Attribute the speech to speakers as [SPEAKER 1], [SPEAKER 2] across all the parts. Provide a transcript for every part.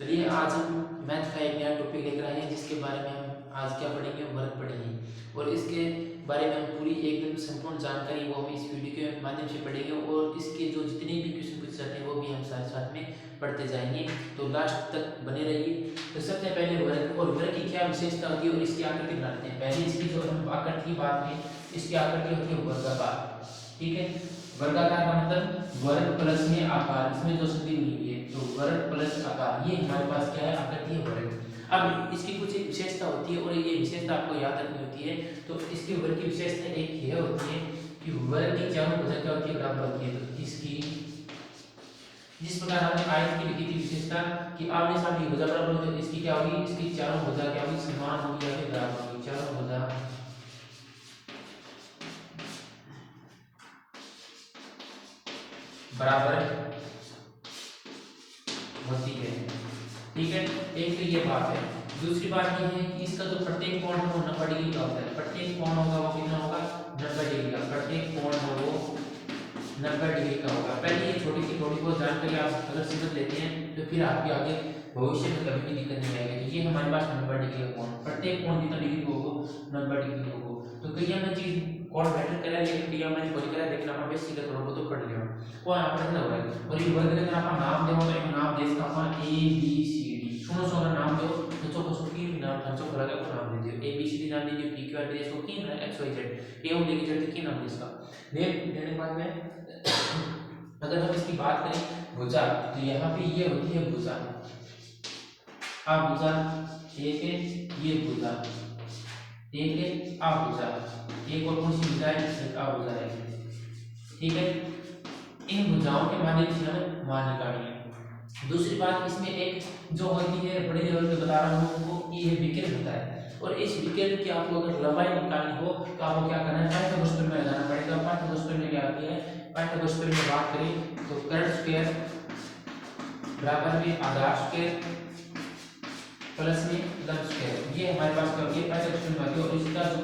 [SPEAKER 1] चलिए आज हम मैथ का एक नया टॉपिक लेकर आए हैं जिसके बारे में हम आज क्या पढ़ेंगे, वर्ग पढ़ेंगे। और इसके बारे में हम पूरी एकदम संपूर्ण जानकारी वो हम इस वीडियो के माध्यम से पढ़ेंगे और इसके जो जितने भी क्वेश्चन पूछे जाते हैं वो भी हम साथ साथ में पढ़ते जाएंगे। तो लास्ट तक बने रहिए। तो सबसे पहले वर्ग और वर्ग की क्या विशेषता होती है और इसकी आकृति बनाते हैं। पहले इसकी जो हम आकृति की बात करें, इसकी आकृति होती है वर्गाकार। ठीक है, वर्गाकार का मतलब वर्ग प्लस में आकार, इसमें जो संधि बनी हुई है तो वर्ग प्लस आकार, ये हमारे पास क्या है, आकृति है वर्ग। अब इसकी कुछ एक विशेषता होती है और ये विशेषता आपको याद रखनी होती है। तो इसके वर्ग की विशेषता एक यह होती है कि वर्ग की चारों भुजा क्या होती है, बराबर होती है। तो इसकी जिस प्रकार हमने आयत की लिखी थी विशेषता कि आमने सामने भुजा बराबर होती है, इसकी क्या होगी, इसकी चारों भुजा क्या होगी, समान होगी या फिर बराबर होगी। चारों भुजा बराबर होती है। ठीक है, एक तो ये बात है। दूसरी बात ये है कि इसका जो प्रत्येक कोण है वो 90 डिग्री का होता है। प्रत्येक कोण होगा वो कितना होगा, 90 डिग्री का। प्रत्येक कोण है वो 90 डिग्री का होगा। पहले ये छोटी सी थोड़ी बहुत जानकारी आप अगर समझ लेते हैं तो फिर आपके आगे भविष्य में कभी भी दिक्कत नहीं आएगी। तो ये हमारे पास 90 डिग्री का कोण, प्रत्येक कोण कितना डिग्री का होगा, 90 डिग्री का होगा। तो कई हमने चीज कोण बेटर करा लेकिन क्रिया मैंने कोई करा लेकिन आप बेसिक थोड़ा बहुत पढ़ लिया वो यहाँ पर ना होगा। और ये वर्ग अगर आप नाम देवो तो एक नाम दे इसका अपन ए बी सी डी, सुनो सुनो नाम दो तो चो को की नाम था चो लगा को नाम दे दियो, ए बी सी डी नाम दे दियो, पी क्यू आर डी इसको की ना एक्स वाई जेड, ए ओ लेके जेड की नाम दे इसका। देने के बाद में अगर हम इसकी बात करें भुजा, तो यहाँ पे ये होती है भुजा। आ भुजा एक है, ये भुजा एक है, आ भुजा एक, और कौन सी भुजा है, एक आ भुजा है। ठीक है, इन भुजाओं के माध्यम से हमें मान निकालनी है। दूसरी बात इसमें एक जो होती है बड़े लेवल पे बता रहा हूँ वो ये विकर्ण होता है। और इस विकर्ण की आपको अगर लंबाई निकालनी हो तो आपको क्या करना है, पाइथागोरस थ्योरम में लगाना पड़ेगा। पाइथागोरस थ्योरम में क्या आती है, पाइथागोरस थ्योरम में बात करें तो कर्ण स्क्वायर बराबर में आधार स्क्वायर प्लस में लंब स्क्वायर, ये हमारे पास क्या होती है, पाइथागोरस थ्योरम में आती है। और इसका जो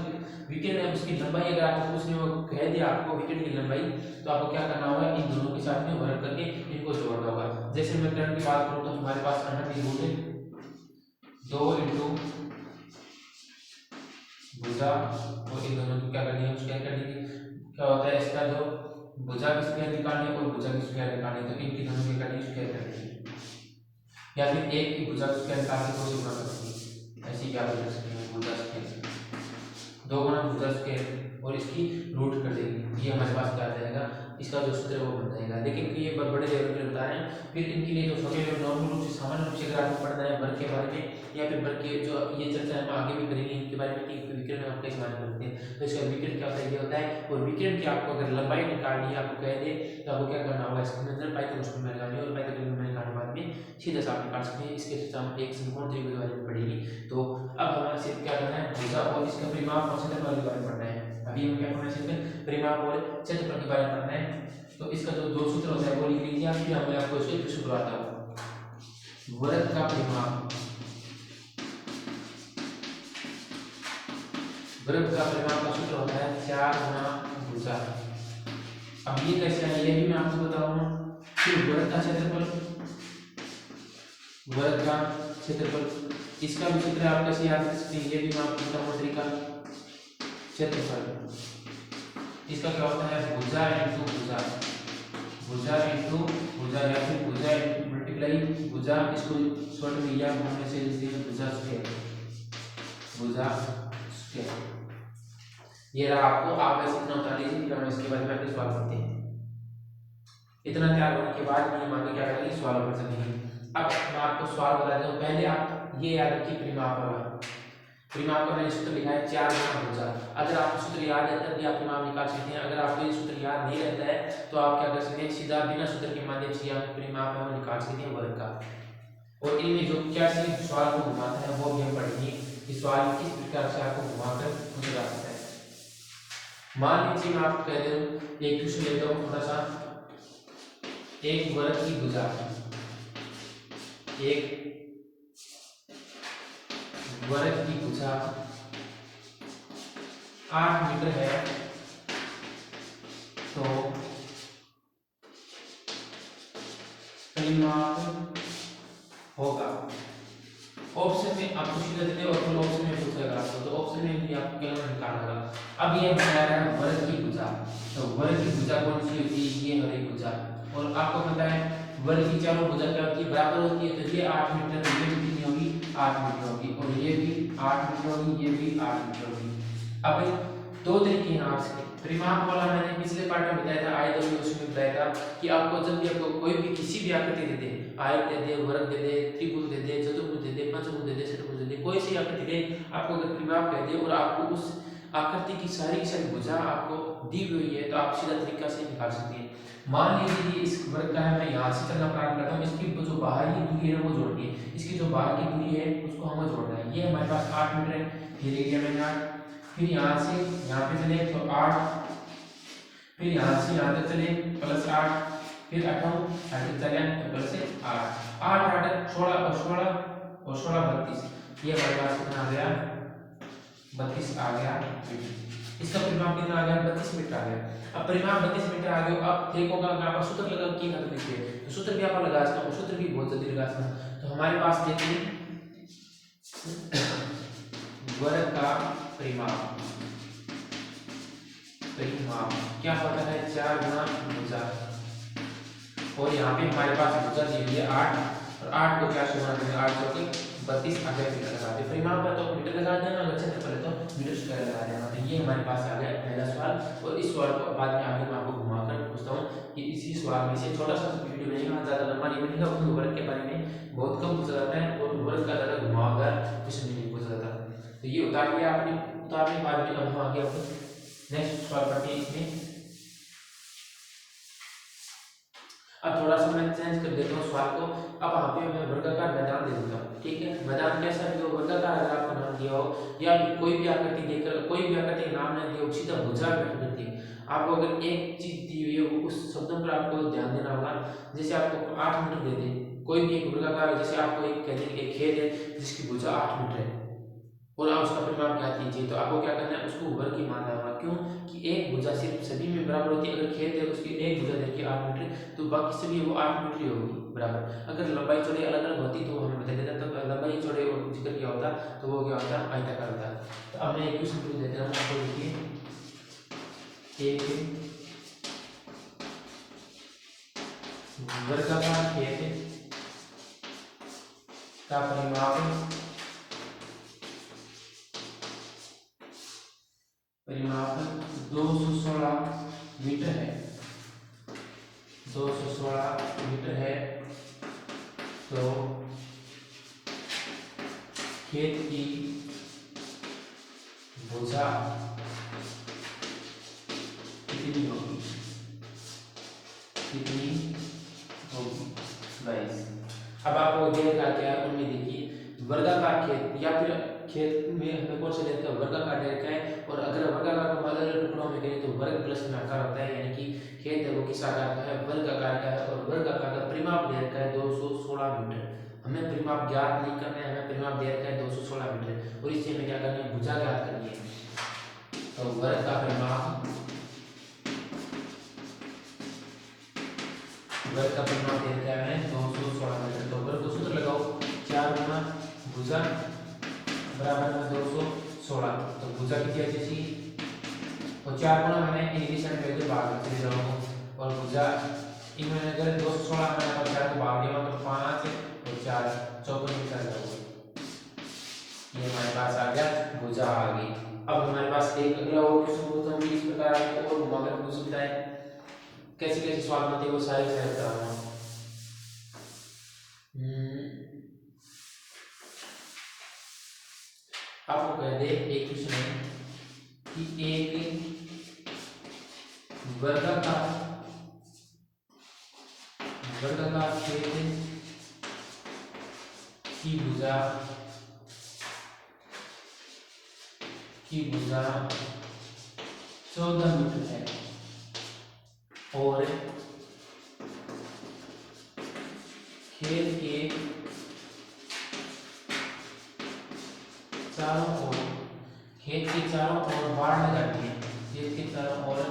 [SPEAKER 1] विकर्ण है उसकी लंबाई अगर आपको पूछने वो कह दिया आपको विकर्ण की लंबाई, तो आपको क्या करना होगा, इन दोनों के साथ में वर्ग करके इनको जोड़ना होगा। जैसे मैं कर्ण की बात करूं तो हमारे पास अंडर की रूट है 2 इंटू भुजा, और इन दोनों को क्या करनी है, स्क्वायर कर देंगे। क्या होता है इसका जो भुजा की स्क्वायर निकालनी और भुजा की स्क्वायर निकालनी, तो इनकी दोनों की करनी स्क्वायर कर देंगे, या फिर एक की भुजा स्क्वायर निकाल के 2 से गुणा कर देंगे। ऐसी क्या कर सकते हैं, भुजा स्क्वायर 2 गुना भुजा स्क्वायर और इसकी रूट कर देंगे, ये हमारे पास क्या आ जाएगा, इसका जो सूत्र है वो बन जाएगा। लेकिन ये बड़े लेवल पे बता रहे हैं, फिर इनके लिए जो छोटे लेवल नॉर्मल रूप से सामान्य रूप से अगर आपको पढ़ना है वर्ग के बारे में या फिर वर्ग के जो ये चर्चा हम आगे भी करेंगे इनके बारे में कि विकर्ण आप कैसे मान करते हैं, तो इसका विकर्ण क्या होता है, ये होता है। और विकर्ण की आपको अगर लंबाई निकालनी है, आपको कह दे तो आपको क्या करना होगा, इसके अंदर पाइथागोरस थ्योरम लगानी है और पाइथागोरस थ्योरम लगाने के बाद में सीधा सा आप निकाल सकते हैं। इसके साथ हम एक समकोण त्रिभुज के बारे में पढ़ेंगे। तो अब हमारा सिर्फ क्या करना है, भुजा और इसका परिमाप और क्षेत्रफल के बारे में पढ़ना है। अभी हम क्या पढ़ना है, सिर्फ परिमाप और क्षेत्रफल के बारे में पढ़ना है। तो इसका जो दो सूत्र होता है वो लिख लीजिए आप, फिर मैं आपको इसके फिर शुरुआत हूँ। वर्ग का परिमाप, वर्ग का परिमाप का सूत्र होता है 4 गुना भुजा। अब ये कैसे है ये भी मैं आपको बताऊंगा। फिर वर्ग का क्षेत्रफल, वर्ग का क्षेत्रफल इसका भी सूत्र आप कैसे याद कर सकते हैं, ये भी मैं आपको बताऊंगा तरीका। क्षेत्रफल इसका क्या होता है, भुजा इंटू भुजा, भुजा इंटू भुजा, या फिर भुजा मल्टीप्लाई भुजा, इसको शॉर्ट में या बोलने से लिखते हैं भुजा स्क्वायर, भुजा स्क्वायर। ये रहा आपको, आप ऐसे इतना उतार लीजिए, फिर हम इसके बारे में आगे सवाल करते हैं। इतना तैयार होने के बाद हम आगे क्या करेंगे, सवाल कर सकेंगे। अब मैं आपको सवाल बता देता हूँ, पहले आप ये याद रखिए परिमाप वाला, परिमाप का मैंने सूत्र लिखा है 4 गुना भुजा। अगर आपको सूत्र याद है तब भी आप परिमाप निकाल सकते हैं। अगर आपको ये सूत्र याद नहीं रहता है तो आप क्या कर सकते हैं, सीधा बिना सूत्र के माध्यम से आप परिमाप है वो निकाल सकते हैं वर्ग का। और इनमें जो कैसे सवाल को घुमाता है वो भी हम पढ़ेंगे कि सवाल किस प्रकार से आपको घुमाकर पूछा जा सकता है। मान लीजिए मैं आपको कह दूं, एक क्वेश्चन लेता हूँ थोड़ा सा, एक वर्ग की भुजा, एक वर्ग की भुजा 8 मीटर है, तो परिमाप होगा। ऑप्शन में आपको सीधा दे दे और फिर ऑप्शन में पूछेगा आपको, तो ऑप्शन में भी आपको क्या निकालना होगा। अब ये बता रहा है वर्ग की भुजा, तो वर्ग की भुजा कौन सी होती है, ये है भुजा। और आपको पता है वर्ग की चारों भुजा क्या होती है, बराबर होती है। तो ये 8 मीटर, ये भी कितनी होगी, 8 मीटर होगी, और ये भी 8 मीटर होगी, ये भी 8 मीटर होगी। अब दो तरीके हैं आपसे परिमाप वाला, मैंने पिछले पार्ट में बताया था, आयत और उसमें बताया था कि आपको जब भी आपको कोई भी किसी भी आकृति दे दे, आयत दे दे, वर्ग दे दे, त्रिभुज दे दे, चतुर्भुज दे दे, पंचभुज दे दे, षटभुज दे दे, कोई सी आकृति दे, आपको अगर परिमाप कह दे और आपको उस आकृति की सारी भुजा आपको दी हुई है, तो आप सीधा तरीका से निकाल सकते हैं। मान लीजिए इस वर्ग का है, मैं यहाँ से चलना प्रारंभ करता हूँ, इसकी जो बाहर की दूरी है वो जोड़नी है, इसकी जो बाहर की दूरी है उसको हमें जोड़ना है। ये हमारे पास 8 मीटर है, फिर एरिया में 8, फिर यहाँ से यहाँ पे चले तो 8, फिर यहाँ से यहाँ तक चले प्लस 8, फिर 8 तक चले तो प्लस 8, 8 8 16 और 16 और 16 32, ये हमारे पास कितना आ गया, 32 आ गया। इसका परिमाप कितना आ गया, 32 मीटर आ गया। अब परिमाप 32 मीटर आ गया। अब देखोगा अगर आप सूत्र लगा के मतलब लिखिए, तो सूत्र भी आप लगा सकते हो, सूत्र भी बहुत जल्दी लगा सकते हैं। तो हमारे पास देखिए वर्ग का परिमाप, परिमाप क्या होता है, 4 गुना भुजा, और यहाँ पे हमारे पास भुजा दी हुई है 8, और 8 को क्या गुना करेंगे, 8 चौके 32 आगे मीटर लगा दे। परिमाप है तो मीटर लगा देना, अगर क्षेत्रफल है तो मीटर स्क्वायर लगा देना। तो ये हमारे पास आ गया पहला सवाल, और इस सवाल को बाद में आगे मैं आपको घुमाकर पूछता हूँ कि इसी सवाल में से छोटा सा वीडियो बनेगा, ज़्यादा लंबा नहीं बनेगा, क्योंकि वर्ग के बारे में बहुत कम पूछा जाता है और वर्ग का ज़्यादा घुमावदार क्वेश्चन नहीं पूछा जाता। तो ये उतार लिया आपने, उतारने के बाद में अब हम आगे नेक्स्ट सवाल पढ़ते हैं। इसमें अब थोड़ा सा मैं चेंज कर देता हूँ सवाल को। अब यहाँ पे मैं वर्गाकार मैदान दे देता हूँ, ठीक है। मैदान कैसा है, जो वर्गाकार अगर आपको नाम दिया हो, या कोई भी आकृति देकर, कोई भी आकृति का नाम नहीं दिया हो, सीधा भुजा करती है। आपको अगर एक चीज दी हुई है उस शब्दों पर आपको ध्यान देना होगा। जैसे आपको 8 मीटर दे दे, कोई भी एक वर्गाकार, जैसे आपको एक कह दें एक खेत है जिसकी भुजा 8 मीटर है और आप उसका परिमाप ज्ञात कीजिए, तो आपको क्या करना है, उसको वर्ग की मानना होगा। क्यों कि एक भुजा सिर्फ सभी में बराबर होती है। अगर खेत है उसकी एक भुजा देखिए 8 मीटर, तो बाकी सभी वो 8 मीटर ही होगी बराबर। अगर लंबाई चौड़ाई अलग अलग होती तो हमें बता देता, तो लंबाई चौड़ाई और जिक्र क्या होता तो वो क्या होता, आयताकार होता। तो अब मैं एक क्वेश्चन पूछ देता हूँ आपको, देखिए एक वर्गाकार खेत का परिमाप 216 मीटर है, 216 मीटर है। तो खेत की भुजा कितनी होगी, कितनी होगी 22। अब आपको देगा क्या, उनमें देखिए वर्गाकार खेत या फिर खेत में हमें कौन सा देता है, वर्गाकार देता है। और अगर वर्गाकार को अलग अलग टुकड़ों में करें तो वर्ग प्लस में आकार होता है, यानी कि खेत है वो किस आकार का है, वर्ग आकार का है। और वर्ग आकार का परिमाप दे रखा है 216 मीटर। हमें परिमाप ज्ञात नहीं करना है, हमें परिमाप दे रखा है 216 मीटर, और इससे हमें क्या करनी है, भुजा ज्ञात करनी है। तो वर्ग का परिमाप, वर्ग का परिमाप दे रखा है 216 मीटर। तो वर्ग को सूत्र लगाओ, 4 गुना भुजा बराबर में 216। तो भुजा कितनी है जैसी, और 4 गुना मैंने एक दिशा में भेजे भाग चले जाऊंगा, और भुजा इनमें अगर 216 मैंने पर 4 को भाग दिया तो 5 और 4 54 मीटर जाओगे। ये हमारे पास आ गया, भुजा आ गई। अब हमारे पास एक अगला और क्वेश्चन पूछता हूँ, इस प्रकार आपको और घुमाकर पूछ सकता है, कैसे कैसे सवाल बनते हैं वो सारे शेयर कराऊंगा। आपको कह दे एक क्वेश्चन है कि एक वर्गाकार खेत की भुजा 14 मीटर है, और खेत के चारों ओर, खेत के चारों ओर बाड़ लगानी है, खेत के चारों ओर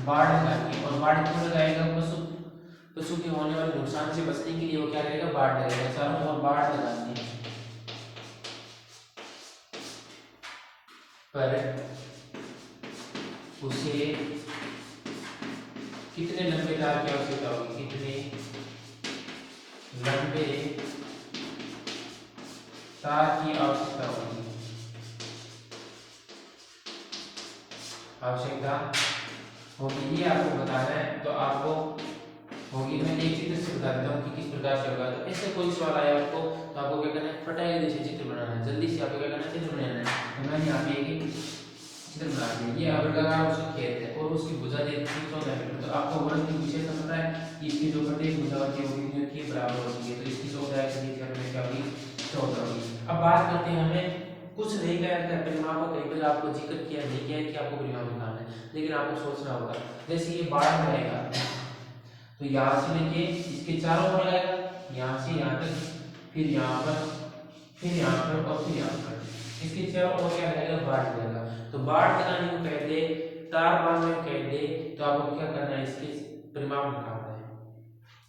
[SPEAKER 1] बाड़ लगानी है। और बाड़ क्यों लगाएगा, पशु के होने वाले नुकसान से बचने के लिए वो क्या करेगा, बाड़ लगाएगा, चारों ओर बाड़ लगानी है। पर उसे कितने लंबे तार की आवश्यकता होगी, कितने लंबे तार की आवश्यकता होगी, आवश्यकता होगी, ये आपको बताना है। तो आपको होगी, मैं एक चित्र से बता देता हूँ कि किस प्रकार से होगा। तो ऐसे कोई सवाल आया आपको, तो आपको क्या करना है, पटाए जैसे चित्र बनाना है, जल्दी से आपको क्या करना है, चित्र बनाना है। तो मैंने यहाँ पे एक चित्र बना दिया, ये आवर्गाकार उसका खेत है और उसकी भुजा देती है 14 मीटर। तो आपको वर्ग की विशेषता पता है कि इसकी जो प्रत्येक भुजा होती है वो कितनी होती है, बराबर होती है। तो इसकी 14 की जगह क्या होगी, 14 होगी। अब बात करते हैं, हमें कुछ नहीं कहा था परिमाप का, कहीं पर आपको जिक्र किया नहीं किया है कि आपको परिमाप निकालना है, लेकिन आपको सोचना होगा। जैसे ये बाढ़ में रहेगा, तो यहाँ से लेके इसके चारों ओर आएगा, यहाँ से यहाँ तक, फिर यहाँ पर, फिर यहाँ पर और फिर यहाँ पर, इसके चारों ओर क्या रहेगा, बाढ़ रहेगा। तो बाढ़ बनाने को कहते, तार बांधने को कहते। तो आपको क्या करना है, इसके परिमाप निकालना है।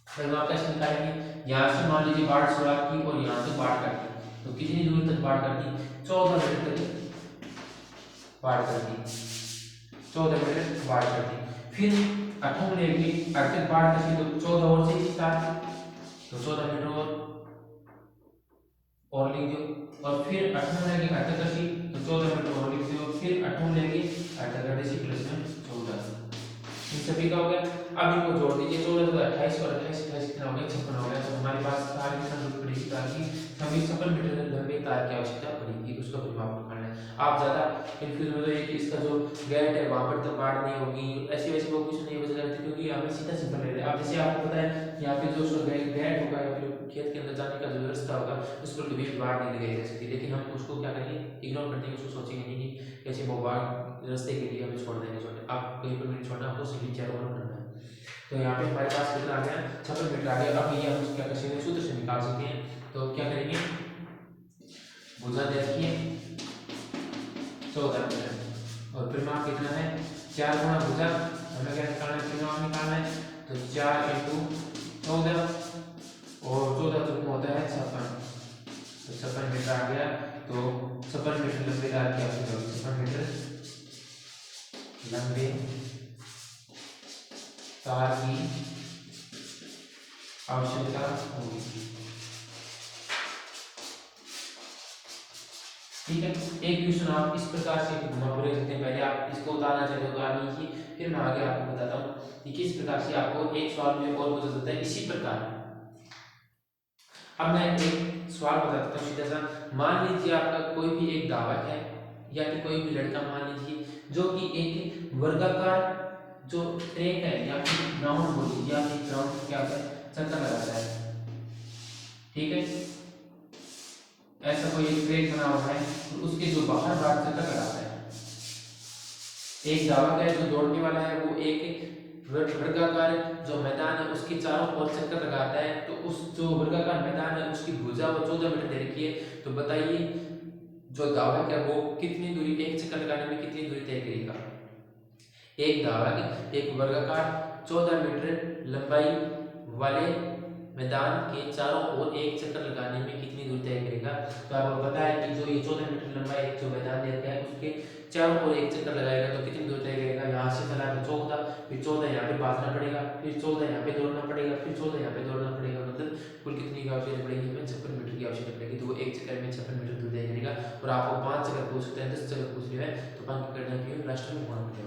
[SPEAKER 1] परिमाप कैसे निकालेंगे, यहाँ से मान लीजिए बाढ़ शुरुआत की और यहाँ से बाढ़ काटी, तो कितनी दूर तक बाढ़ करती, 14 मीटर तक बाढ़ करती, 14 मीटर बाढ़ करती। फिर 8 लेगी, 8 तक बाढ़ करती, तो 14 और से 7, तो 14 मीटर और लिख दो। और फिर 8 लेगी 8 तक करती, तो 14 मीटर और लिख दो। फिर 8 लेगी 8 तक करती, प्लस में 14, इन सभी का हो गया। अब इनको जोड़ दीजिए, 14 तो 28 और 28 कितना हो गया, 56 हो गया। तो हमारे पास तार की जरूरत पड़ेगी, तार की हमें 56 मीटर लंबे तार की आवश्यकता पड़ेगी, उसका परिमाप निकालना है। आप ज्यादा कंफ्यूज हो जाइए कि इसका जो गैट है वहां पर तक बाढ़ नहीं होगी, ऐसी वैसी वो कुछ नहीं बच जाती, क्योंकि हमें सीधा सिंपल ले रहे हैं। आप जैसे आपको पता है यहाँ पे जो उसका गैट होगा या फिर खेत के अंदर जाने का जो व्यवस्था होगा, उस पर कभी बाढ़ नहीं लगाई जा सकती, लेकिन हम उसको क्या करेंगे, इग्नोर करते हैं, उसको सोचेंगे नहीं कि कैसे वो बाढ़ रास्ते के लिए हमें छोड़ देंगे। आप कहीं पर नहीं छोड़ना, आपको सभी चेयर ओवर करना है। तो यहाँ पे हमारे पास कितना आ गया, 56 मीटर आ गया। अब ये हम क्या कर सकते हैं, सूत्र से निकाल सकते हैं। तो क्या करेंगे, भुजा देखिए 14 मीटर और परिमाप कितना है, 4 गुना भुजा, हमें क्या निकालना है, परिमाप निकालना है। तो 4 × 14 और 14 तो होता है 56, तो 56 मीटर आ गया। तो 56 मीटर लंबे तार की आवश्यकता होगी, 56 मीटर लंबे तार की आवश्यकता होगी। ठीक है, एक क्वेश्चन आप इस प्रकार से घुमा पूरे सकते हैं। पहले आप इसको उतारना चाहते हो तो आप लीजिए, फिर मैं आगे आपको बताता हूँ कि किस प्रकार से आपको एक सवाल में और पूछा जाता है इसी प्रकार। अब मैं एक सवाल बता देता हूँ सीधा सा। मान लीजिए आपका कोई भी एक धावक है या फिर कोई भी लड़का मान लीजिए, जो कि एक वर्गाकार जो ट्रैक है या फिर ग्राउंड बोलिए या फिर ग्राउंड क्या है, चक्कर लगाता है। ठीक है, ऐसा कोई एक ट्रैक बना हुआ है, तो उसके जो बाहर भाग चक्कर लगाता है। एक धावक है जो दौड़ने वाला है, वो एक वर्गाकार जो मैदान है उसके चारों ओर चक्कर लगाता है। तो उस जो वर्गाकार मैदान है उसकी भुजा वो 14 मीटर दे रखी है। तो बताइए जो धावक है वो कितनी दूरी, एक चक्कर लगाने में कितनी दूरी तय करेगा। एक धावक एक वर्गाकार 14 मीटर लंबाई वाले मैदान के चारों ओर एक चक्कर लगाने में कितनी दूरी तय करेगा। तो आपको पता है कि जो ये 14 मीटर लंबा एक जो मैदान देता है उसके चारों ओर एक चक्कर लगाएगा तो कितनी दूरी तय करेगा। यहाँ से चला तो 14, फिर 14 यहाँ पे भागना पड़ेगा, फिर 14 यहाँ पे दौड़ना पड़ेगा, फिर 14 यहाँ पे दौड़ना पड़ेगा। मतलब कुल कितनी की आवश्यकता पड़ेगी, हमें 56 मीटर की आवश्यकता पड़ेगी। तो वो एक चक्कर में 56 मीटर दूर तय करेगा। और आपको 5 चक्कर पूछ सकते हैं, 10 चक्कर पूछ रहे हैं, तो 5 करने की लास्ट में होना पड़ेगा।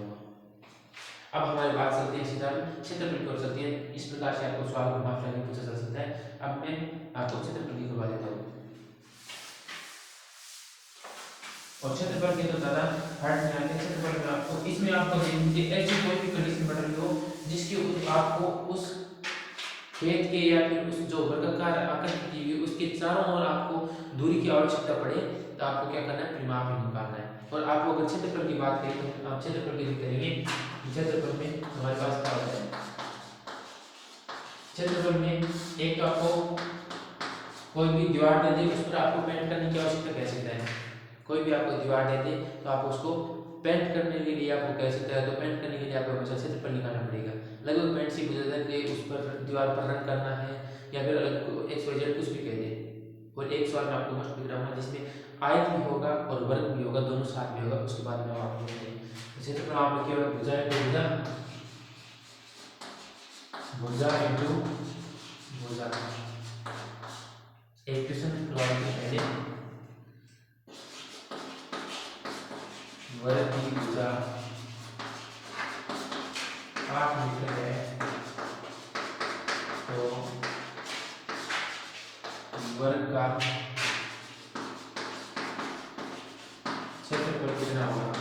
[SPEAKER 1] अब हमारी बात चलती है सीधा क्षेत्रफल कर सकती है। इस प्रकार से आपको सवाल घुमा फिरा के पूछा जा सकता है। अब मैं आपको क्षेत्रफल की करवा देता हूँ। और क्षेत्रफल के तो ज्यादा हार्ड नहीं आते। क्षेत्रफल में आपको इसमें आपको ऐसी कोई भी कंडीशन बन रही हो जिसकी आपको उस खेत के या फिर उस जो वर्गाकार आकृति दी हुई उसके चारों ओर आपको दूरी की आवश्यकता पड़े, तो आपको क्या करना है, परिमाप निकालना है। और आपको अगर क्षेत्रफल की बात करें तो आप क्षेत्रफल की करेंगे। क्षेत्रफल में हमारे पास क्या होता है, क्षेत्रफल में एक तो आपको कोई भी दीवार दे दे उस पर आपको पेंट करने की आवश्यकता कह सकता है। कोई भी आपको दीवार दे दे तो आप उसको पेंट करने के लिए आपको कह सकता है। तो पेंट करने के लिए आपको हमेशा क्षेत्रफल निकालना पड़ेगा। लगभग पॉइंट से गुजरता है कि उस पर दीवार पर रन करना है या फिर अलग XYZ कुछ भी कह दे। और एक सवाल मैं आपको मस्ट भी कराऊंगा जिसमें आयत भी होगा और वर्ग भी होगा, दोनों साथ में होगा, उसके बाद में आपको क्षेत्रफल आप लिखिएगा भुजा इनटू भुजा, भुजा इनटू भुजा। एक क्वेश्चन पहले वर्ग की भुजा 8 मीटर है तो वर्ग का क्षेत्रफल कितना होगा,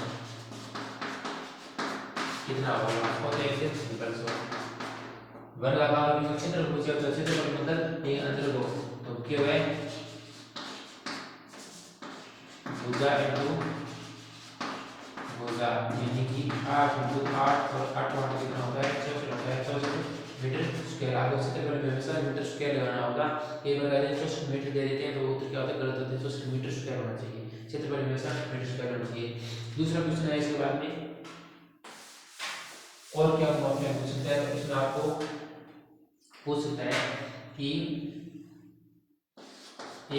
[SPEAKER 1] कितना होगा? होते हैं सिंपल से वर्ग आकार में क्षेत्रफल पूछा तो क्षेत्रफल मतलब ये अंदर को तो क्या है भुजा इनटू भुजा यानी कि 8 इनटू 8 और 8 कितना होता है 64 मीटर स्क्वायर। आपको क्षेत्रफल में हमेशा मीटर स्क्वायर लगाना होगा। कई बार कहते हैं 64 मीटर दे देते हैं तो उत्तर क्या होता है गलत होता है, 64 मीटर स्क्वायर होना चाहिए, क्षेत्रफल में हमेशा मीटर स्क्वायर होना चाहिए। दूसरा क्वेश्चन है इसके बाद में और क्या प्रॉब्लम पूछ सकता है, इसमें आपको पूछ सकता है कि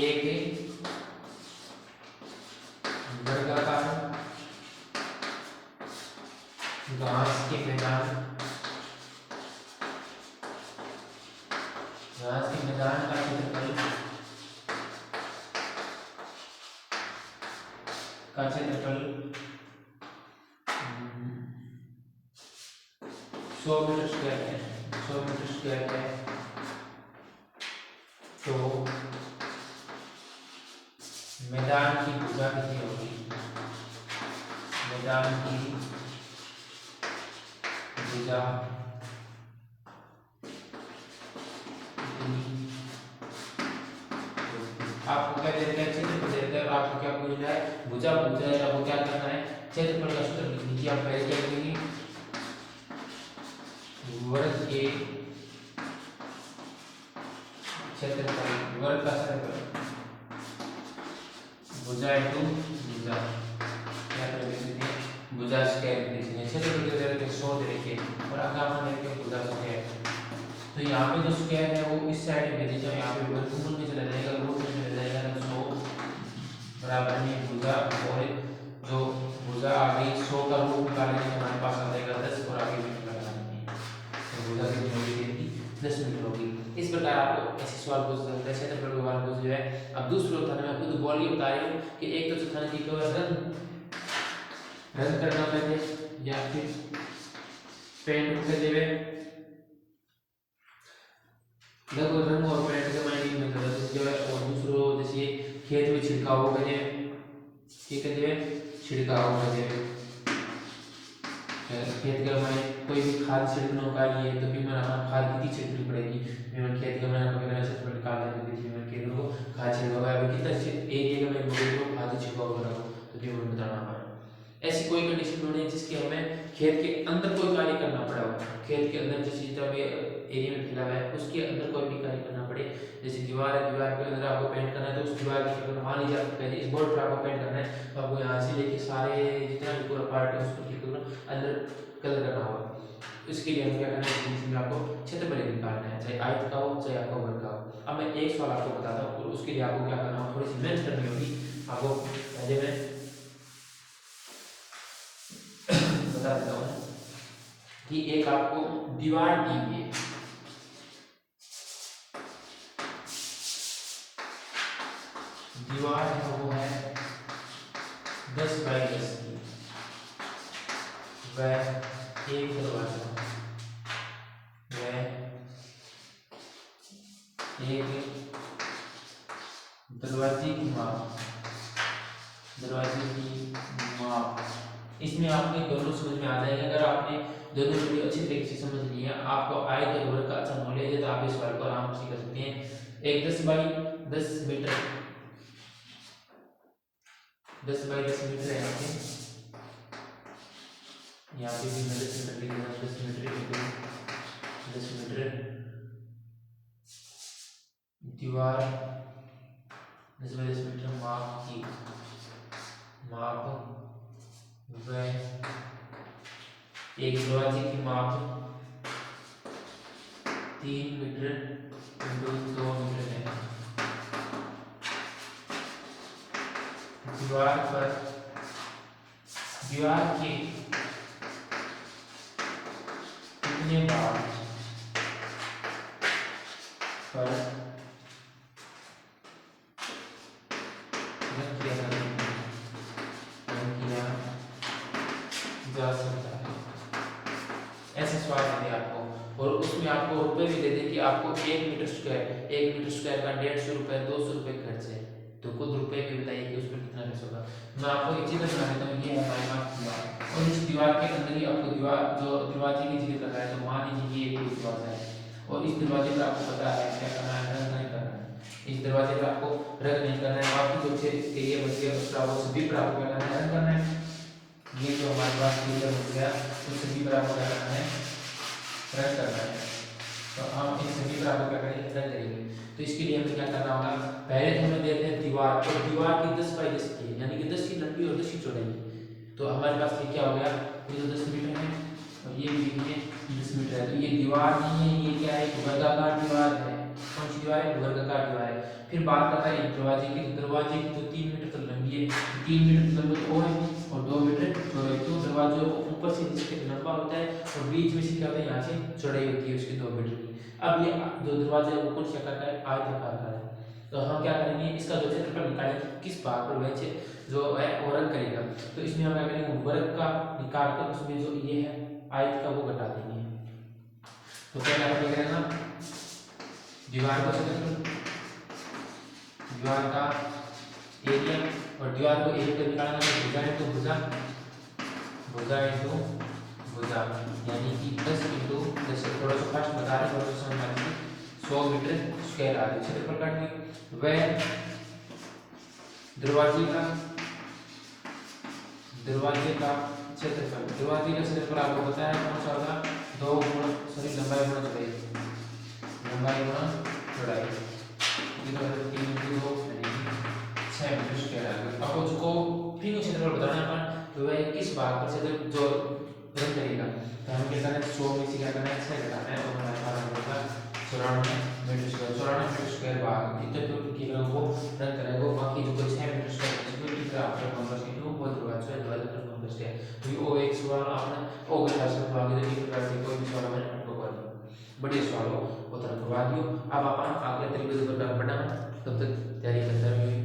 [SPEAKER 1] एक वर्गाकार घास के मैदान का क्षेत्रफल का क्षेत्रफल 100 मीटर स्क्वायर है, 100 मीटर स्क्वायर है तो मैदान की भुजा कितनी होगी, मैदान की भुजा आपको क्या देते हैं क्षेत्रफल देते हैं और आपको क्या पूछना है भुजा पूछा है। आपको क्या करना है क्षेत्रफल का सूत्र लिख लीजिए। आप पहले क्या लिखेंगे वर्ग के क्षेत्रफल, वर्ग का क्षेत्रफल भुजा इनटू भुजा क्या करेंगे भुजा स्क्वायर लिखेंगे। क्षेत्रफल के जगह पे 100 दे रखिए और आकार में लेके भुजा स्क्वायर। तो यहाँ पे जो स्क्वायर है वो इस साइड में दीजिए, यहाँ पे वर्गमूल में चला जाएगा, रूट में चला जाएगा, तो 100 बराबर में भुजा और जो भुजा आ गई 100 का रूट निकालेंगे तो हमारे पास आ जाएगा 10 और आगे भी लगाएंगे तो भुजा कितनी होगी 10 मीटर होगी। इस प्रकार आपको ऐसे सवाल पूछ सकते हैं क्षेत्रफल के बारे में जो है। अब दूसरे उदाहरण में खुद बोल के बता रहे हूँ कि एक तो चौथाई की रन करना पहले या फिर पेंट करते हुए लगभग रंग और पेंट के माइनिंग में जो है और दूसरो जैसे खेत में छिड़काव करें ठीक है छिड़काव करें खेत का मैं कोई भी खाद छिड़कना होगा ये तो भी मैं खाद कितनी छिड़कनी पड़ेगी, मैं खेत का मैं वगैरह से निकाल देंगे कि मैं खेत को खाद छिड़काव अभी कितना एरिया का मैं बोल को खाद छिड़काव कर रहा हूँ तो भी मैं बताना पड़ा। ऐसी कोई कंडीशन होनी है जिसके हमें खेत के अंदर कोई कार्य करना पड़ा हो, खेत के अंदर जिस जितना भी एरिया में फैला हुआ है उसके अंदर कोई भी कार्य करना पड़े। जैसे दीवार है, दीवार के अंदर आपको पेंट करना है तो उस दीवार की अगर मान लीजिए आपको पहले इस बोर्ड पर आपको पेंट करना है तो आपको यहाँ से लेके सारे जितना भी पूरा पार्ट है उसको क्लिक करना अंदर कलर करना होगा। इसके लिए हम क्या करना है इसमें आपको क्षेत्रफल निकालना है, चाहे आयत का हो चाहे आपका वर्ग का हो। अब मैं एक सवाल आपको बताता हूँ और उसके लिए आपको क्या करना होगा, थोड़ी सी मेहनत करनी होगी आपको। पहले मैं बता देता हूँ कि एक आपको दीवार दी हुई है, दीवार है वो है 10 बाई 10 की, वह एक दरवाजा, वह एक दरवाजे की माप, दरवाजे की माप। इसमें आपके दोनों समझ में आ जाएगा। अगर आपने दोनों वीडियो अच्छी तरीके से समझ ली है, आपको आयत और वर्ग का अच्छा नॉलेज है तो आप इस सवाल को आराम से कर सकते हैं। एक 10 बाई 10 मीटर, 10 बाई 10 मीटर है यहाँ पे भी मैं 10 मीटर लिख रहा हूँ, 10 मीटर 10 मीटर दीवार 10 बाई 10 मीटर माप की माप वह एक दरवाजे की माप 3 मीटर इंटू 2 मीटर है। दीवार के कितने भाग पर किया जा सकता है, ऐसे सवाल देते हैं आपको। और उसमें आपको रुपए भी देते कि आपको 1 मीटर स्क्वायर का 150 रुपए 200 रुपए खर्च है, तो खुद रुपए भी बताइए कि उस पर कितना खर्च होगा। मैं आपको एक चीज बता देता हूँ, ये है हमारे पास दीवार, और इस दीवार के अंदर ही आपको दीवार जो दरवाजे की जिक्र कर रहा है, तो मान लीजिए ये एक दरवाजा है और इस दरवाजे पर आपको पता है क्या करना है, रंग नहीं करना है। इस दरवाजे पर आपको रंग नहीं करना है, बाकी जो एरिया बच गया उस पर आपको सभी पर आपको क्या करना है, रंग करना है। ये जो हमारे पास क्लियर हो गया, तो सभी पर आपको क्या करना है, रंग करना है। तो हम इन सभी पर आपको क्या करेंगे, रंग करेंगे। तो इसके लिए हमें क्या करना होगा, पहले तो हमें देते हैं दीवार, और दीवार की 10 बाई 10 की है, यानी कि 10 की लंबी और 10 की चौड़ाई। तो हमारे पास ये क्या हो गया, ये तो 10 मीटर है और ये भी 10 मीटर है। तो ये दीवार नहीं है, ये क्या है, वर्गाकार दीवार है। कौन सी दीवार है, वर्गाकार दीवार है। फिर बात करता है दरवाजे की, दरवाजे की तो 3 मीटर तक लंबी है, 3 मीटर तक लंबी तो है और 2 मीटर चौड़ाई। तो दरवाजे को ऊपर से नीचे तक लंबा होता है और बीच में से क्या होता है, यहाँ से चौड़ाई होती है उसकी 2 मीटर की। अब ये जो दरवाजा है वो कौन सा आकार का है, आयताकार का है। तो हम क्या करेंगे, इसका जो क्षेत्रफल निकालेंगे, किस भाग पर वह जो है वो रंग करेगा। तो इसमें हम क्या करेंगे, वर्ग का निकाल कर उसमें जो ये है आयत का वो घटा देंगे। तो क्या करेंगे ना, दीवार का क्षेत्रफल, दीवार का एरिया, और दीवार को एरिया का निकालना है भुजा इंटू भुजा, भुजा इंटू भुजा, यानी कि 10 इंटू 10। थोड़ा सा फास्ट बता रहे, थोड़ा सा समझ आ रही, 100 मीटर स्क्वायर आ रही। क्षेत्रफल काटेंगे, वह दरवाजे का क्षेत्रफल, दरवाजे का क्षेत्रफल आपको पता है कौन सा होगा, लंबाई गुणा चौड़ाई, लंबाई गुणा चौड़ाई, ये तो 3 इंटू 2 यानी 6 मीटर स्क्वायर आ गया। आपको उसको फिर क्षेत्रफल बताना है अपन, तो वह किस भाग पर से जो रंग करेगा। तो हमें क्या करना है, 100 में से क्या करना है, 6 घटाना है और हमारे पास होगा 94 मीटर स्क्वायर। 94 मीटर स्क्वायर भाग कितने तो की वो रंग करेगा, बाकी जो 6 मीटर स्क्वायर आपका कॉम्प्लेक्स इनटू वो दरवाजा का कॉम्प्लेक्स है। तो ये ओ एक सवाल आपने ओ के साथ आगे तो एक प्रकार से कोई भी सवाल मैंने आपको कर दिया, बढ़िया सवाल हो वो तरह करवा दियो। अब अपन आगे तरीके से बढ़ना, तब तक तैयारी करते रहिए।